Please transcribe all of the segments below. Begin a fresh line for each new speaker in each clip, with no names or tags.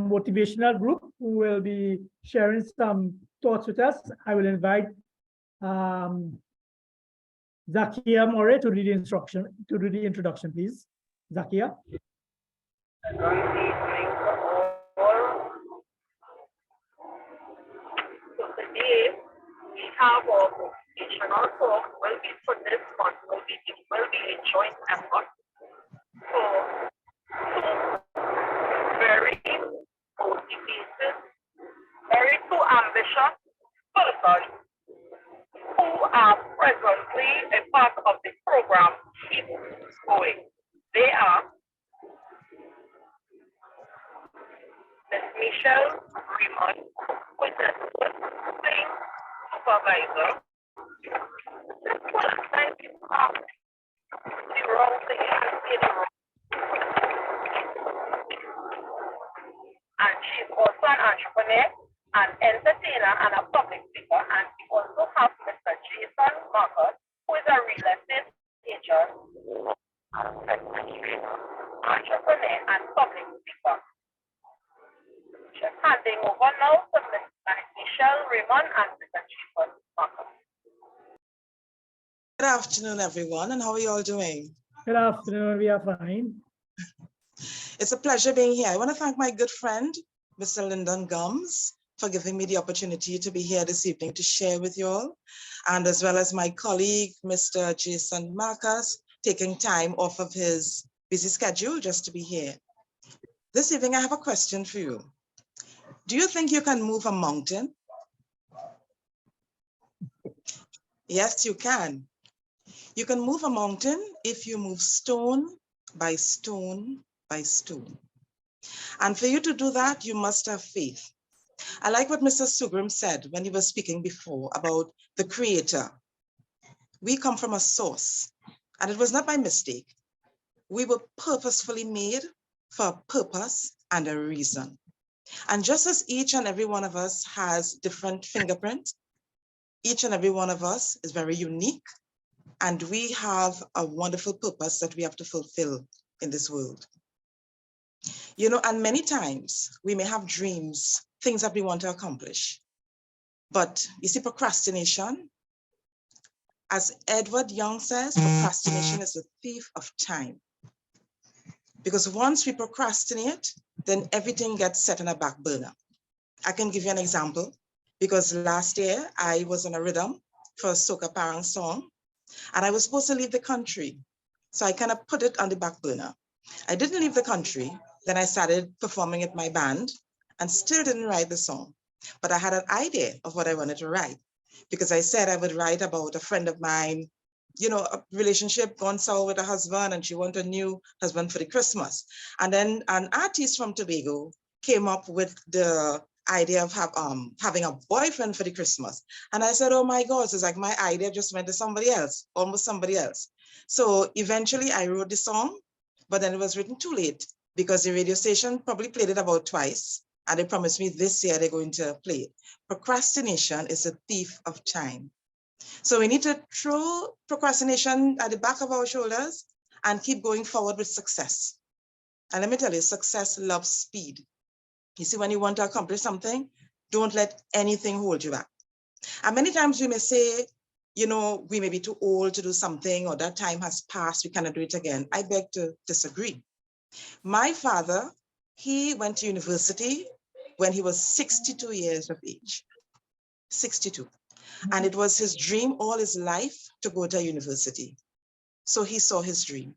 Motivational group who will be sharing some thoughts with us. I will invite um, Zakia More to read the introduction, please. Zakia.
Good evening to all. So today we have our motivational talk will be for this month will be a joint effort. So very motivated, very two ambitious persons who are presently a part of the program Keep Going. They are Ms. Michelle Romain, who is a nursing supervisor. This was like the wrong thing, I say the wrong. And she's also an entrepreneur, an entertainer, and a public speaker. And we also have Mr. Jason Marcus, who is a real estate agent, entrepreneur, and public speaker. Just handing over now to Ms. Michelle Raymond and Mr. Jason Marcus.
Good afternoon, everyone, and how are you all doing?
Good afternoon, we are fine.
It's a pleasure being here. I want to thank my good friend, Mr. Lyndon Gums, for giving me the opportunity to be here this evening to share with you all, and as well as my colleague, Mr. Jason Marcus, taking time off of his busy schedule just to be here. This evening, I have a question for you. Do you think you can move a mountain? Yes, you can. You can move a mountain if you move stone by stone by stone. And for you to do that, you must have faith. I like what Mr. Sugrim said when he was speaking before about the creator. We come from a source, and it was not by mistake. We were purposefully made for a purpose and a reason. And just as each and every one of us has different fingerprints, each and every one of us is very unique, and we have a wonderful purpose that we have to fulfill in this world. You know, and many times we may have dreams, things that we want to accomplish. But you see, procrastination, as Edward Young says, procrastination is a thief of time. Because once we procrastinate, then everything gets set on a back burner. I can give you an example, because last year I was on a rhythm for a Soca Parang song, and I was supposed to leave the country. So I kind of put it on the back burner. I didn't leave the country. Then I started performing at my band and still didn't write the song. But I had an idea of what I wanted to write, because I said I would write about a friend of mine, you know, a relationship gone sour with a husband, and she wanted a new husband for the Christmas. And then an artist from Tobago came up with the idea of having a boyfriend for the Christmas. And I said, oh my God, it's like my idea just went to somebody else, almost somebody else. So eventually I wrote the song, but then it was written too late, because the radio station probably played it about twice, and they promised me this year they're going to play it. Procrastination is a thief of time. So we need to throw procrastination at the back of our shoulders and keep going forward with success. And let me tell you, success loves speed. You see, when you want to accomplish something, don't let anything hold you back. And many times we may say, you know, we may be too old to do something, or that time has passed, we cannot do it again. I beg to disagree. My father, he went to university when he was 62 years of age, 62. And it was his dream all his life to go to university. So he saw his dream.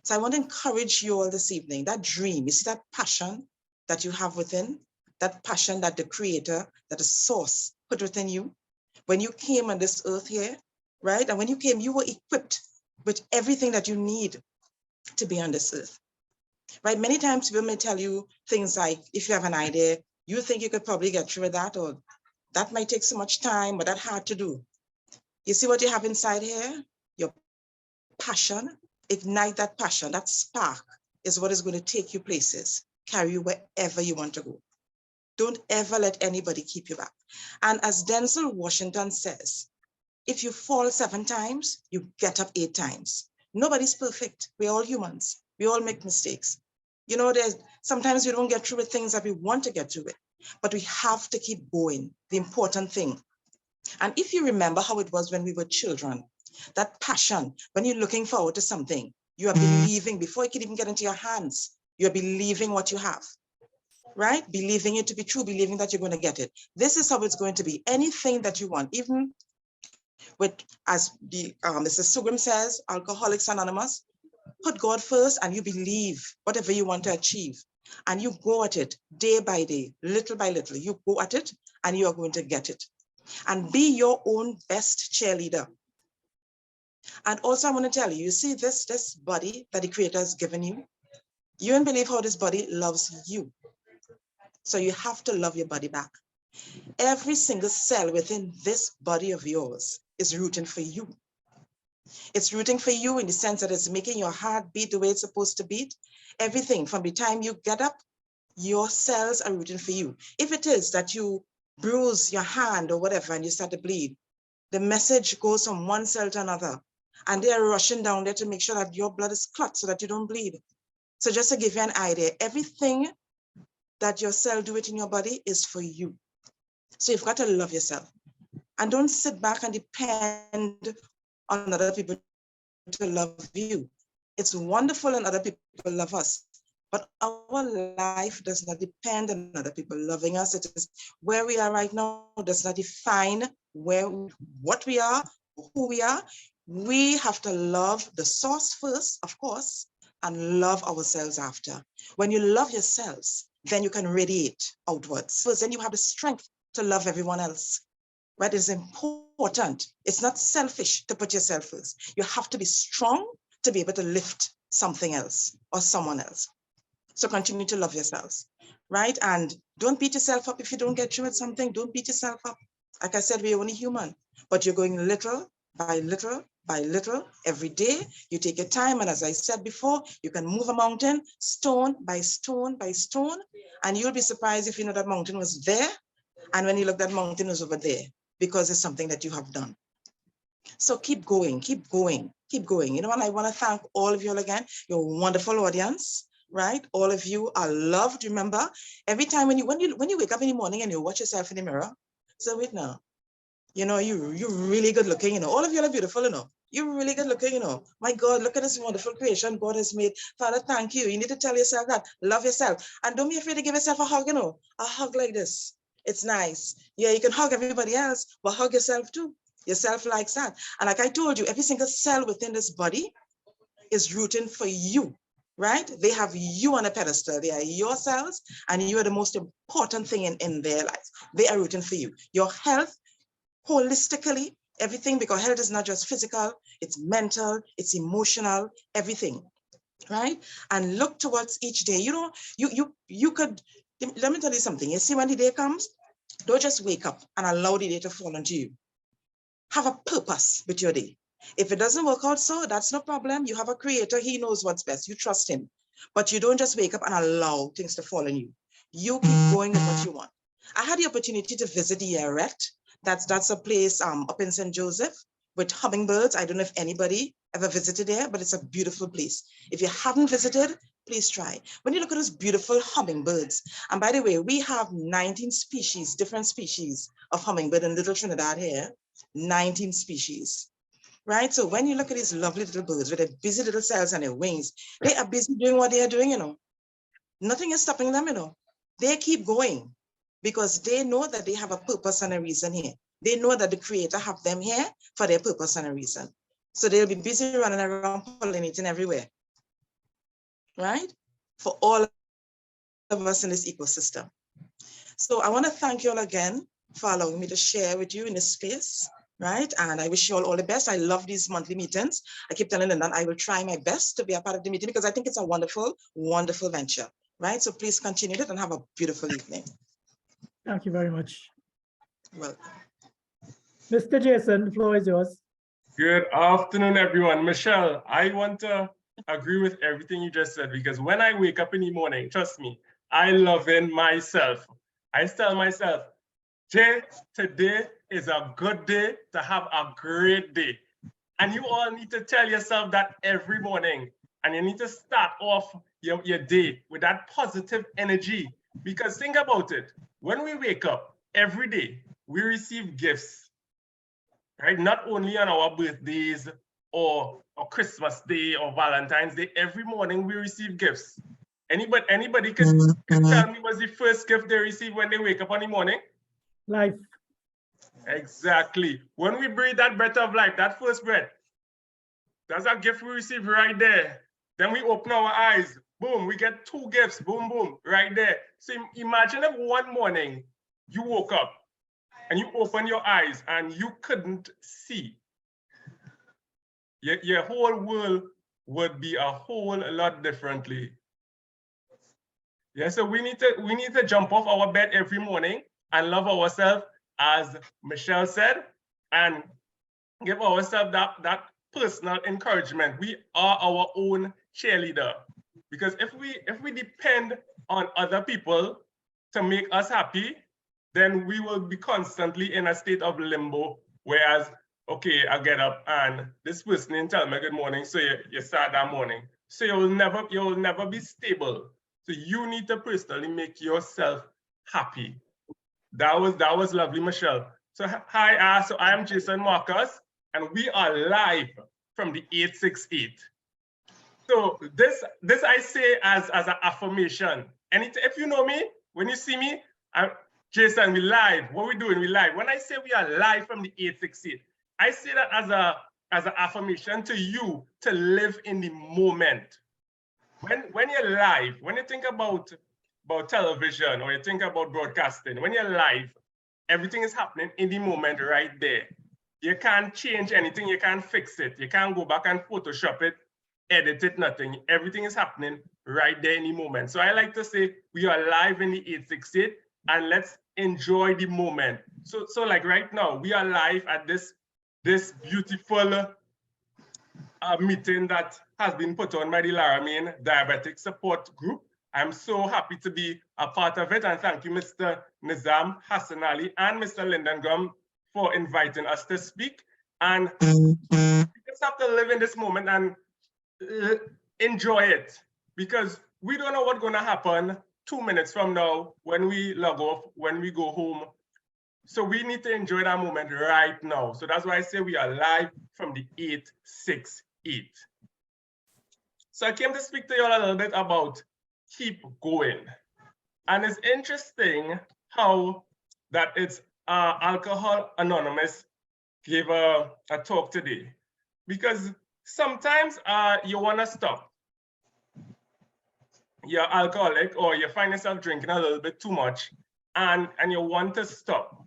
So I want to encourage you all this evening, that dream, you see that passion that you have within, that passion that the creator, that the source put within you. When you came on this earth here, right? And when you came, you were equipped with everything that you need to be on this earth, right? Many times people may tell you things like, if you have an idea, you think you could probably get through with that, or that might take so much time, but that's hard to do. You see what you have inside here? Your passion. Ignite that passion, that spark is what is going to take you places, carry you wherever you want to go. Don't ever let anybody keep you back. And as Denzel Washington says, if you fall 7 times, you get up 8 times. Nobody's perfect. We're all humans. We all make mistakes. You know, sometimes we don't get through with things that we want to get through with, but we have to keep going, the important thing. And if you remember how it was when we were children, that passion, when you're looking forward to something, you are believing before it can even get into your hands, you're believing what you have, right? Believing it to be true, believing that you're going to get it. This is how it's going to be. Anything that you want, even with, as the Mr. Sugrim says, Alcoholics Anonymous, put God first and you believe whatever you want to achieve. And you go at it day by day, little by little. You go at it and you are going to get it. And be your own best cheerleader. And also I want to tell you, you see this body that the Creator has given you? You won't believe how this body loves you. So you have to love your body back. Every single cell within this body of yours is rooting for you. It's rooting for you in the sense that it's making your heart beat the way it's supposed to beat. Everything from the time you get up, your cells are rooting for you. If it is that you bruise your hand or whatever and you start to bleed, the message goes from one cell to another and they're rushing down there to make sure that your blood is clot so that you don't bleed. So just to give you an idea, everything that your cell do it in your body is for you. So you've got to love yourself and don't sit back and depend on other people to love you. It's wonderful when other people love us, but our life does not depend on other people loving us. It is where we are right now does not define what we are, who we are. We have to love the source first, of course, and love ourselves after. When you love yourselves, then you can radiate outwards. First, then you have the strength to love everyone else. Right? It's important. It's not selfish to put yourself first. You have to be strong to be able to lift something else or someone else. So continue to love yourselves, right? And don't beat yourself up if you don't get through with something. Don't beat yourself up. Like I said, we're only human, but you're going little by little by little every day. You take your time. And as I said before, you can move a mountain stone by stone by stone. And you'll be surprised if you know that mountain was there. And when you look, that mountain was over there because it's something that you have done. So keep going, keep going, keep going. You know what? I want to thank all of you all again. You're a wonderful audience, right? All of you are loved. Remember, every time when you wake up in the morning and you watch yourself in the mirror, so wait now, you know, you're really good looking, you know, all of you are beautiful, you know, you're really good looking, you know, my God, look at this wonderful creation God has made. Father, thank you. You need to tell yourself that, love yourself. And don't be afraid to give yourself a hug, you know, a hug like this. It's nice. Yeah, you can hug everybody else, but hug yourself too. Yourself likes that. And like I told you, every single cell within this body is rooting for you, right? They have you on a pedestal. They are your cells, and you are the most important thing in their lives. They are rooting for you. Your health, holistically, everything, because health is not just physical, it's mental, it's emotional, everything, right? And look towards each day. You know, you could, let me tell you something. You see, when the day comes, don't just wake up and allow the day to fall onto you. Have a purpose with your day. If it doesn't work out so, that's no problem. You have a creator. He knows what's best. You trust him. But you don't just wake up and allow things to fall on you. You keep going with what you want. I had the opportunity to visit the Erect. That's a place up in St. Joseph with hummingbirds. I don't know if anybody ever visited there, but it's a beautiful place. If you haven't visited, please try. When you look at those beautiful hummingbirds, and by the way, we have 19 species, different species of hummingbird in Little Trinidad here, 19 species, right? So when you look at these lovely little birds with their busy little cells and their wings, they are busy doing what they are doing, you know. Nothing is stopping them, you know. They keep going because they know that they have a purpose and a reason here. They know that the Creator have them here for their purpose and a reason. So they'll be busy running around pollinating everywhere, right? For all of us in this ecosystem. So I want to thank you all again for allowing me to share with you in this space, right? And I wish you all the best. I love these monthly meetings. I keep telling them that I will try my best to be a part of the meeting because I think it's a wonderful, wonderful venture, right? So please continue it and have a beautiful evening.
Thank you very much.
Welcome.
Mr. Jason, the floor is yours.
Good afternoon, everyone. Michelle, I want to agree with everything you just said because when I wake up in the morning, trust me, I love in myself. I tell myself, Jay, today is a good day to have a great day. And you all need to tell yourself that every morning. And you need to start off your day with that positive energy. Because think about it, when we wake up every day, we receive gifts, right? Not only on our birthdays or Christmas Day or Valentine's Day, every morning we receive gifts. Anybody can tell me what's the first gift they receive when they wake up in the morning?
Life.
Exactly. When we breathe that breath of life, that first breath, that's a gift we receive right there. Then we open our eyes, boom, we get 2 gifts, boom, boom, right there. So imagine if one morning you woke up and you open your eyes and you couldn't see. Your whole world would be a whole lot differently. Yeah, so we need to jump off our bed every morning and love ourselves, as Michelle said, and give ourselves that personal encouragement. We are our own cheerleader, because if we depend on other people to make us happy, then we will be constantly in a state of limbo. Whereas, okay, I get up and this person didn't tell me good morning, so you start that morning. So you'll never be stable. So you need to personally make yourself happy. That was lovely, Michelle. So hi, so I am Jason Marcus, and we are live from the 868. So this I say as an affirmation. And if you know me, when you see me, Jason, we live. What we doing? We live. When I say we are live from the 868, I say that as an affirmation to you to live in the moment. When you're live, when you think about television or you think about broadcasting, when you're live, everything is happening in the moment right there. You can't change anything, you can't fix it. You can't go back and Photoshop it, edit it, nothing. Everything is happening right there in the moment. So I like to say we are live in the 868 and let's enjoy the moment. So like right now, we are live at this beautiful meeting that has been put on by the Romain Diabetic Support Group. I'm so happy to be a part of it, and thank you, Mr. Nizam Hassan Ali and Mr. Lyndon Gum for inviting us to speak. And we just have to live in this moment and enjoy it, because we don't know what's going to happen 2 minutes from now when we log off, when we go home. So we need to enjoy that moment right now. So that's why I say we are live from the 868. So I came to speak to you all a little bit about keep going. And it's interesting how that it's Alcohol Anonymous gave a talk today, because sometimes you want to stop. You're alcoholic or you find yourself drinking a little bit too much and you want to stop.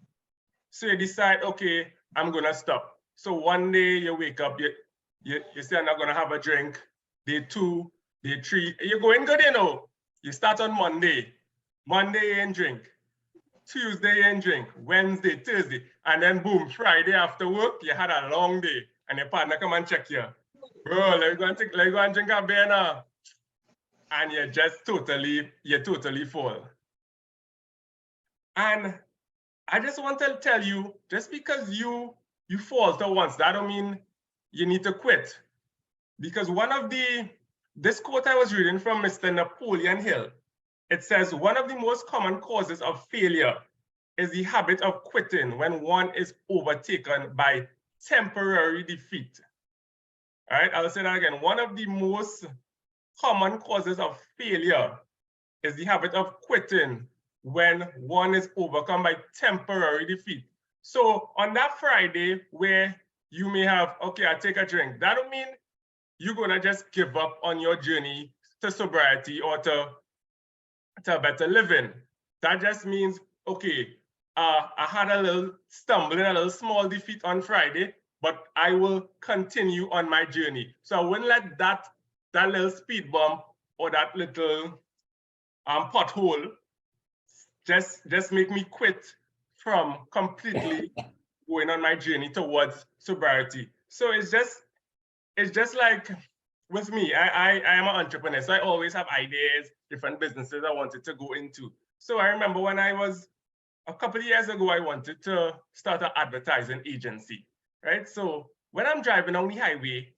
So you decide, okay, I'm gonna stop. So one day you wake up, you say, I'm not gonna have a drink. Day 2, day 3, you're going good, you know. You start on Monday. Monday you ain't drink. Tuesday you ain't drink. Wednesday, Thursday, and then boom, Friday after work, you had a long day, and your partner come and check you. Bro, let's go and drink a beer now. And you totally fall. And I just want to tell you, just because you falter once, that don't mean you need to quit. Because this quote I was reading from Mr. Napoleon Hill, it says, one of the most common causes of failure is the habit of quitting when one is overtaken by temporary defeat. All right, I'll say that again. One of the most common causes of failure is the habit of quitting when one is overcome by temporary defeat. So on that Friday where you may have, okay, I take a drink, that don't mean you're gonna just give up on your journey to sobriety or to better living. That just means, okay, I had a little stumbling, a little small defeat on Friday, but I will continue on my journey. So I wouldn't let that little speed bump or that little pothole just make me quit from completely going on my journey towards sobriety. So it's just like with me, I am an entrepreneur, so I always have ideas, different businesses I wanted to go into. So I remember when I was, a couple of years ago, I wanted to start an advertising agency, right? So when I'm driving on the highway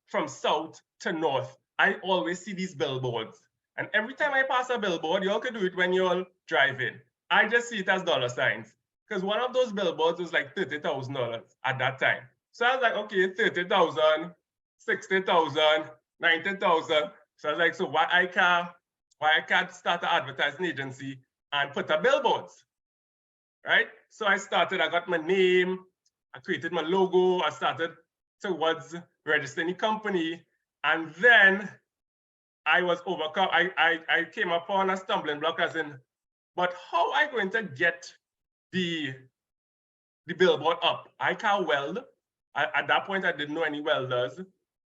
from south to north, I always see these billboards. And every time I pass a billboard, you all can do it when you're driving. I just see it as dollar signs. Because one of those billboards was like $30,000 at that time. So I was like, okay, 30,000, 60,000, 90,000. So I was like, so why I can't start an advertising agency and put up billboards, right? So I got my name, I created my logo, I started towards registering the company, and then I was overcome. I came upon a stumbling block as in, but how am I going to get the billboard up? I can't weld. At that point, I didn't know any welders.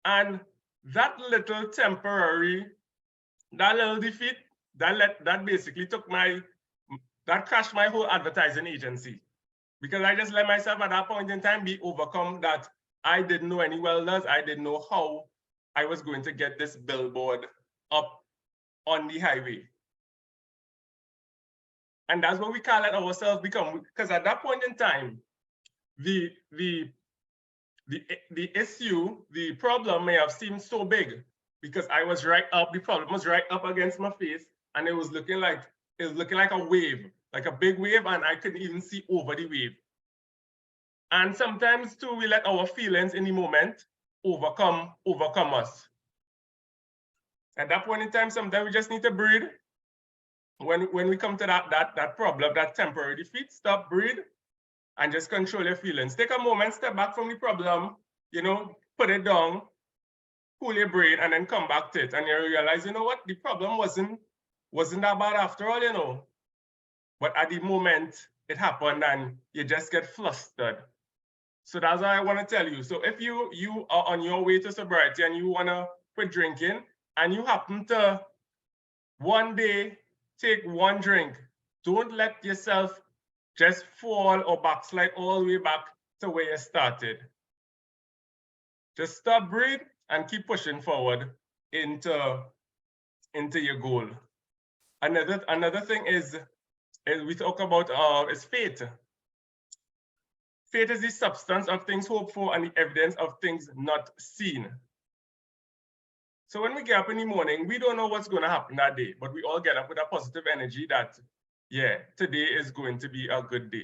And that little temporary, that little defeat, that basically that crashed my whole advertising agency. Because I just let myself at that point in time be overcome that I didn't know any welders. I didn't know how I was going to get this billboard up on the highway. And that's what we can't let ourselves become, because at that point in time, the issue, the problem may have seemed so big because I was right up, the problem was right up against my face, and it was looking like a wave, like a big wave, and I couldn't even see over the wave. And sometimes too, we let our feelings in the moment overcome us. At that point in time, sometimes we just need to breathe. When we come to that problem, that temporary defeat, stop, breathe, and just control your feelings. Take a moment, step back from the problem, you know, put it down, cool your brain, and then come back to it. And you realize, you know what, the problem wasn't that bad after all, you know. But at the moment it happened and you just get flustered. So that's what I want to tell you. So if you are on your way to sobriety and you want to quit drinking, and you happen to one day take one drink, don't let yourself just fall or backslide all the way back to where you started. Just stop, breathe, and keep pushing forward into your goal. Another thing is we talk about is faith. Faith is the substance of things hoped for and the evidence of things not seen. So when we get up in the morning, we don't know what's going to happen that day, but we all get up with a positive energy that, yeah, today is going to be a good day.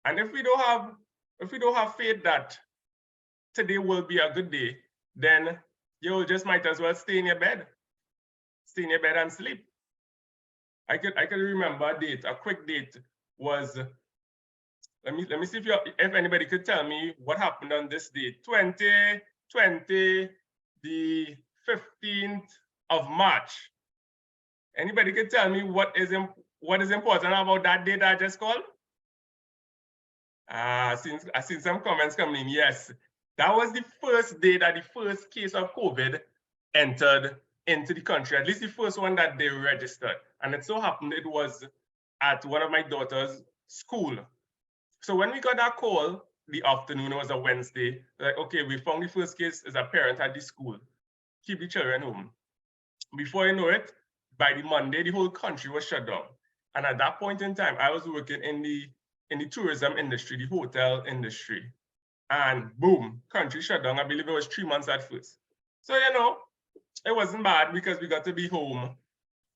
And if we don't have faith that today will be a good day, then you just might as well stay in your bed and sleep. I could remember a date. A quick date was, let me see if anybody could tell me what happened on this date. 2020, the 15th of March. Anybody could tell me what is important about that date I just called? I seen some comments coming in. Yes, that was the first day that the first case of COVID entered into the country, at least the first one that they registered. And it so happened it was at one of my daughter's school. So when we got that call, the afternoon, it was a Wednesday, like, okay, we found the first case as a parent at the school. Keep the children home. Before you know it, by the Monday, the whole country was shut down. And at that point in time, I was working in the tourism industry, the hotel industry. And boom, country shut down. I believe it was 3 months at first. So, you know, it wasn't bad because we got to be home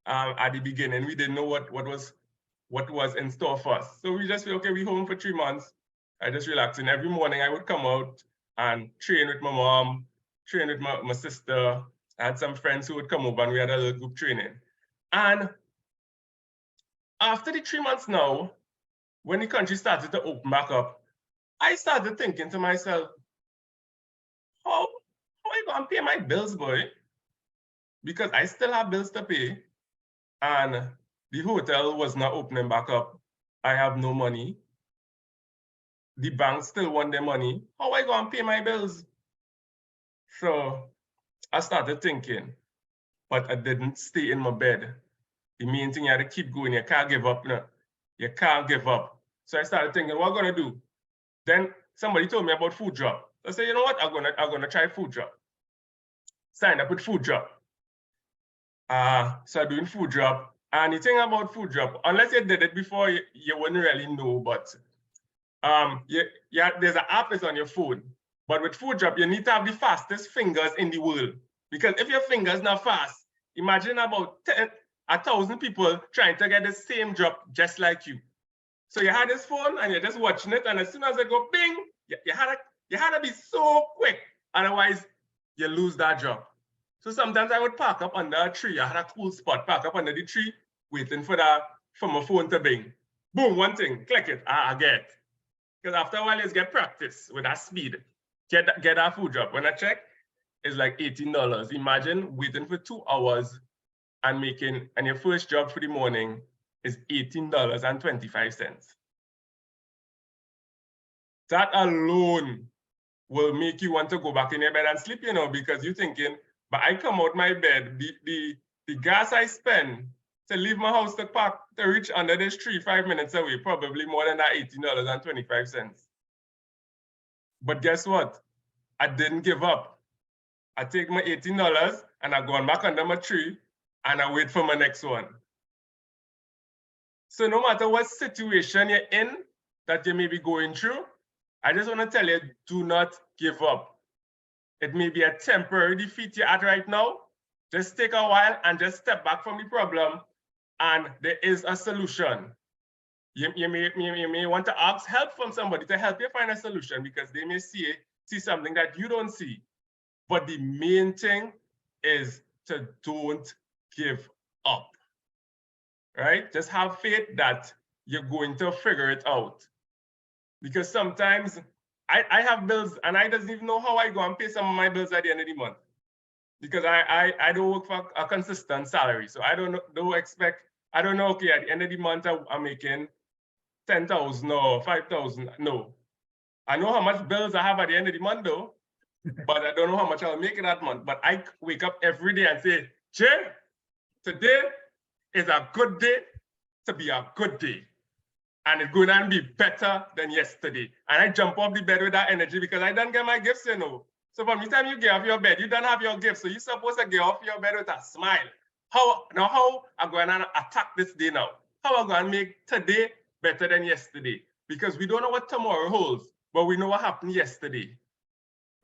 at the beginning. We didn't know what was in store for us. So we just feel, okay, we home for 3 months. I just relaxing. Every morning I would come out and train with my mom, train with my sister. I had some friends who would come over and we had a little group training. And after the 3 months now, when the country started to open back up, I started thinking to myself, how are you going to pay my bills, boy? Because I still have bills to pay and the hotel was not opening back up. I have no money. The bank still want their money. How am I going to pay my bills? So I started thinking, but I didn't stay in my bed. The main thing, you have to keep going. You can't give up. You can't give up. So I started thinking, what am I going to do? Then somebody told me about Food Drop. I said, you know what? I'm gonna try Food Drop. Signed up with Food Drop. So I'm doing Food Drop. And the thing about Food Drop, unless you did it before, you wouldn't really know, but there's an app is on your phone. But with Food Drop, you need to have the fastest fingers in the world. Because if your finger's not fast, Imagine about 1,000 people trying to get the same job just like you. So you had this phone and you're just watching it, and as soon as it go bing, you had to be so quick, otherwise you lose that job. So sometimes I would park up under a tree. I had a cool spot, park up under the tree, waiting for my phone to bing. Boom, one thing, click it, I get it. Because after a while, you get practice with that speed. Get that food job. When I check, it's like $18. Imagine waiting for 2 hours and your first job for the morning is $18.25. That alone will make you want to go back in your bed and sleep, you know, because you're thinking, but I come out my bed, the gas I spend to leave my house to park to reach under this tree 5 minutes away, probably more than that $18.25. But guess what? I didn't give up. I take my $18 and I go back under my tree and I wait for my next one. So no matter what situation you're in that you may be going through, I just want to tell you, do not give up. It may be a temporary defeat you're at right now. Just take a while and just step back from the problem, and there is a solution. You may want to ask help from somebody to help you find a solution, because they may see something that you don't see. But the main thing is to don't give up, right? Just have faith that you're going to figure it out. Because sometimes I have bills and I don't even know how I go and pay some of my bills at the end of the month. Because I don't work for a consistent salary. So I don't expect, I don't know, okay, at the end of the month I'm making 10,000 or 5,000. No. I know how much bills I have at the end of the month though, but I don't know how much I'll make in that month. But I wake up every day and say, Jay, today is a good day to be a good day. And it's going to be better than yesterday. And I jump off the bed with that energy because I don't get my gifts, you know. So from the time you get off your bed, you don't have your gifts. So you're supposed to get off your bed with a smile. How I'm going to attack this day now? How am I going to make today better than yesterday? Because we don't know what tomorrow holds, but we know what happened yesterday,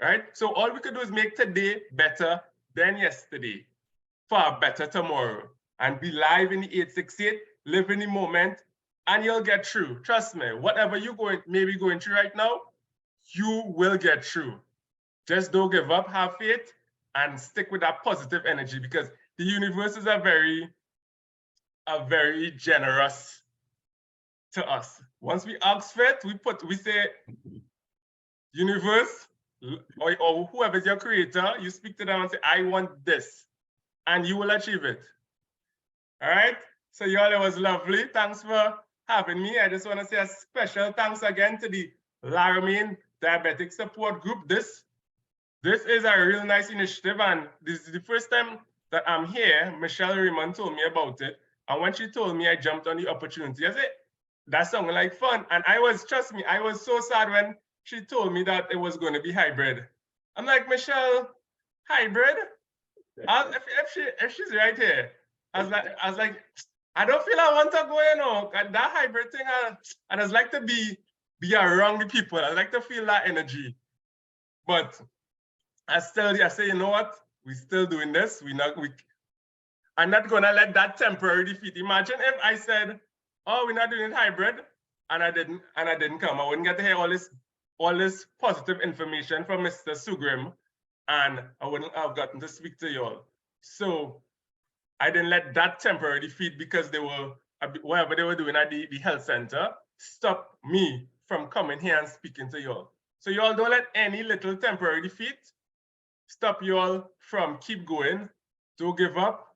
right? So all we could do is make today better than yesterday for a better tomorrow, and be live in the 868, live in the moment, and you'll get through. Trust me, whatever you may be going through right now, you will get through. Just don't give up, have faith, and stick with that positive energy, because the universe is a very generous to us. Once we ask for it, we say, universe, or whoever is your creator, you speak to them and say, I want this, and you will achieve it. All right? So y'all, it was lovely. Thanks for having me. I just want to say a special thanks again to the Romain Diabetic Support Group. This is a real nice initiative, and this is the first time that I'm here. Michelle Raymond told me about it, and when she told me, I jumped on the opportunity. I said, that sounded like fun, and trust me, I was so sad when she told me that it was going to be hybrid. I'm like, Michelle, hybrid? If she's right here, I was like, I don't feel I want to go, you know, that hybrid thing. I just like to be around the people. I like to feel that energy. But I say, you know what? We're still doing this. I'm not gonna let that temporary defeat. Imagine if I said, oh, we're not doing it hybrid, and I didn't come. I wouldn't get to hear all this positive information from Mr. Sugrim, and I wouldn't have gotten to speak to y'all. So I didn't let that temporary defeat, because they were, whatever they were doing at the health center, stop me from coming here and speaking to y'all. So y'all don't let any little temporary defeat stop y'all from keep going. Don't give up.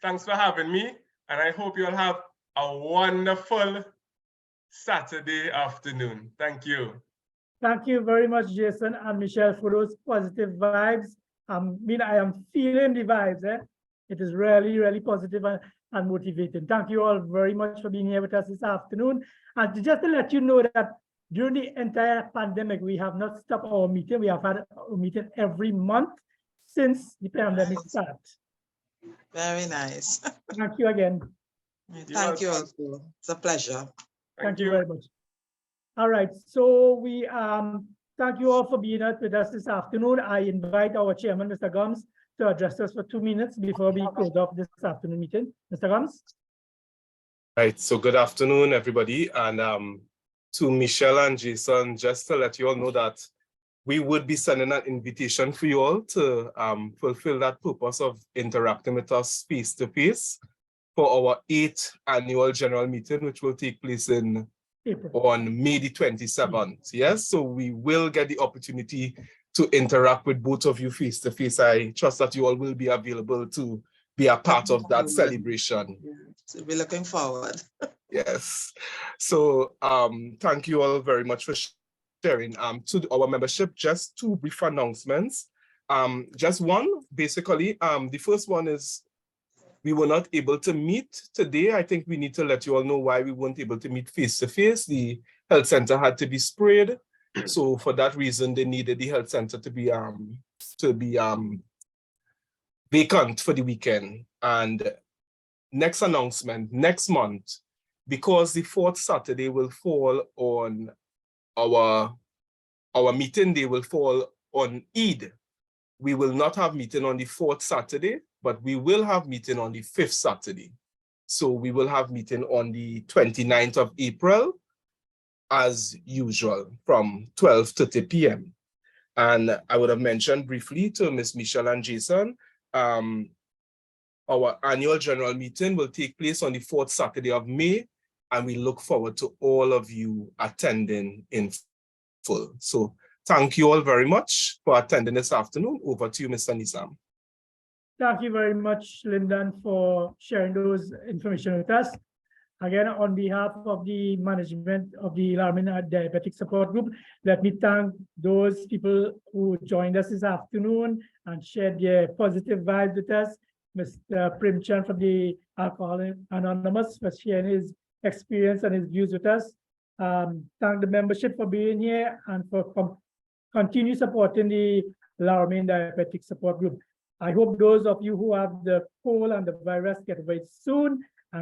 Thanks for having me, and I hope you'll have a wonderful Saturday afternoon. Thank you.
Thank you very much, Jason and Michelle, for those positive vibes. I am feeling the vibes. It is really, really positive and motivating. Thank you all very much for being here with us this afternoon. And just to let you know that during the entire pandemic, we have not stopped our meeting. We have had a meeting every month since the pandemic started.
Very nice.
Thank you again.
Thank you also. It's a pleasure.
Thank you very much. All right, so we thank you all for being with us this afternoon. I invite our chairman, Mr. Gums, to address us for 2 minutes before we close off this afternoon meeting. Mr. Gams?
Right, so good afternoon, everybody. And to Michelle and Jason, just to let you all know that we would be sending an invitation for you all to fulfill that purpose of interacting with us face-to-face for our 8th annual general meeting, which will take place on May the 27th. Yes, so we will get the opportunity to interact with both of you face-to-face. I trust that you all will be available to be a part of that celebration.
So we're looking forward.
Yes. So thank you all very much for sharing. To our membership, just 2 brief announcements. Just one, basically. The first one is we were not able to meet today. I think we need to let you all know why we weren't able to meet face-to-face. The health center had to be sprayed. So for that reason, they needed the health center to be vacant for the weekend. And next announcement, next month, because the 4th Saturday will fall on our meeting day will fall on Eid. We will not have meeting on the 4th Saturday, but we will have meeting on the 5th Saturday. So we will have meeting on the 29th of April, as usual, from 12:30 p.m. And I would have mentioned briefly to Ms. Michelle and Jason, our annual general meeting will take place on the 4th Saturday of May, and we look forward to all of you attending in full. So thank you all very much for attending this afternoon. Over to you, Mr. Nizam.
Thank you very much, Lyndon, for sharing those information with us. Again, on behalf of the management of the Romain Diabetic Support Group, let me thank those people who joined us this afternoon and shared their positive vibes with us. Mr. Primchan from the Alcohol Anonymous for sharing his experience and his views with us. Thank the membership for being here and for continue supporting the Romain Diabetic Support Group. I hope those of you who have the cold and the virus get away soon